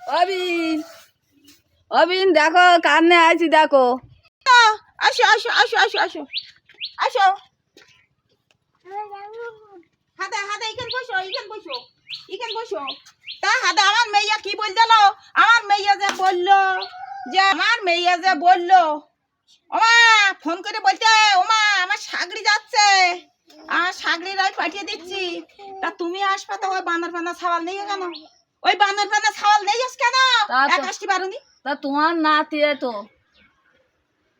Aubin Aubin দেখো কান্নে আছি দেখো। আসো আসো আসো আসো আসো আসো। হাদা হাদা এখানে বসো এখানে বসো এখানে বসো। তা হাদা আমার মেয়ে কি বল দিল? আমার মেয়ে যে বললো ওমা ফোন করে বলতে ওমা আমার সাগরি যাচ্ছে, আমার সাগরির আমি পাঠিয়ে দিচ্ছি। তা তুমি আসবে তো ওই বানর ফানা ছাওয়াল নেই কেন? ওই বানর ফানা ছাওয়াল নেই কেন? এক আসতে পারোনি? তা তোমার নাতি তো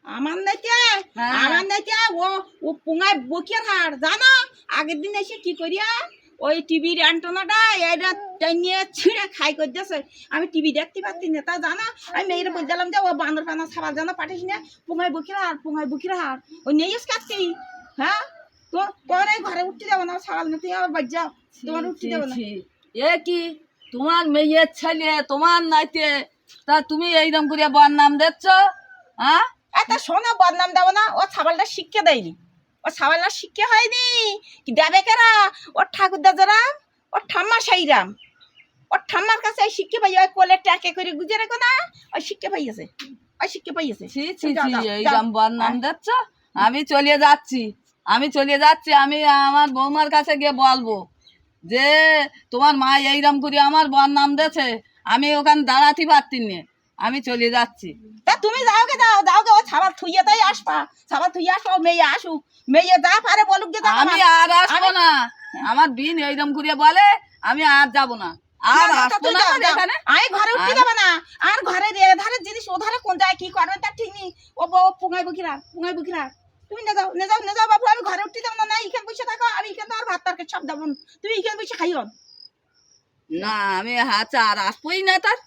আমার নাইতে হ্যাঁ। আমার নাইতে ও ও পুঙ্গায় বকিয়ার হাড় জানো। আগের দিন এসে কি করিয়া ওই টিভির অ্যান্টেনাটা এটা নিয়ে ছিঁড়ে খাই করে দিয়েছে। আমি টিভি দেখতে পাচ্ছি না। তা জানো আমি মেয়েরা বলে দিলাম যে ও বান্দর ফানা ছাওয়াল জানো পাঠিস না, পুঙ্গায় বকির হাড় ওই নেই কাটছি। হ্যাঁ তো তোমার এই ঘরে উঠতে যাবো না ছাওয়াল না, তুই আবার বাড়ি যাও, তোমার উঠতে যাবো না। এ কি তোমার মেয়ের ছেলে তোমার নাইতে, তা তুমি এইরকম করে বদনাম দিচ্ছ? হ্যাঁ এত শোনো বদনাম দেবো না, ও ছাওয়ালটা শিক্ষা দেয়নি, ও ছাওয়ালটা শিক্ষা হয়নি কি দেবে কেরা? ওর ঠাকুরদা যারা ওর ঠাম্মা সাইরাম, ওর ঠাম্মার কাছে ওই শিক্ষা পাই, ওই কোলে ট্যাকে করে গুজে রেখো না, ওই শিক্ষা পাইয়েছে, ওই শিক্ষা পাইয়েছে। ছি ছি ছি এইরকম বদনাম দিচ্ছ। আমি চলে যাচ্ছি, আমি আমার বৌমার কাছে গিয়ে বলবো যে তোমার মা এইরকম করে আমার বদনাম দিয়েছে, আমি ওখানে দাঁড়াতে পারতি না, আমি চলে যাচ্ছি। তা তুমি যাও গে ও ছাওয়াল থুইয়ে তাই আসবা, ছাওয়াল থুইয়ে আসো, মেয়ে আসুক, মেয়ে যা পারে বলুক যে আমি আর আসবো না। আমার বিন এইরকম করে বলে আমি আর যাব না, আর আসবো না এখানে। আমি ঘরে উঠতে যাবো না, আর ঘরে ধারে জিনিস ও ধারে কোন জায়গায় কি করবে তার ঠিক নেই। ও পুঙ্গাই বকিরা তুমি না যাও বাবু, আমি ঘরে উঠতে যাবো না। না এখানে বসে থাকো, আমি এখানে আর ভাত তরকারি সব দেবো, তুমি এখানে বসে খাইও না আমি আর আসবোই না তার।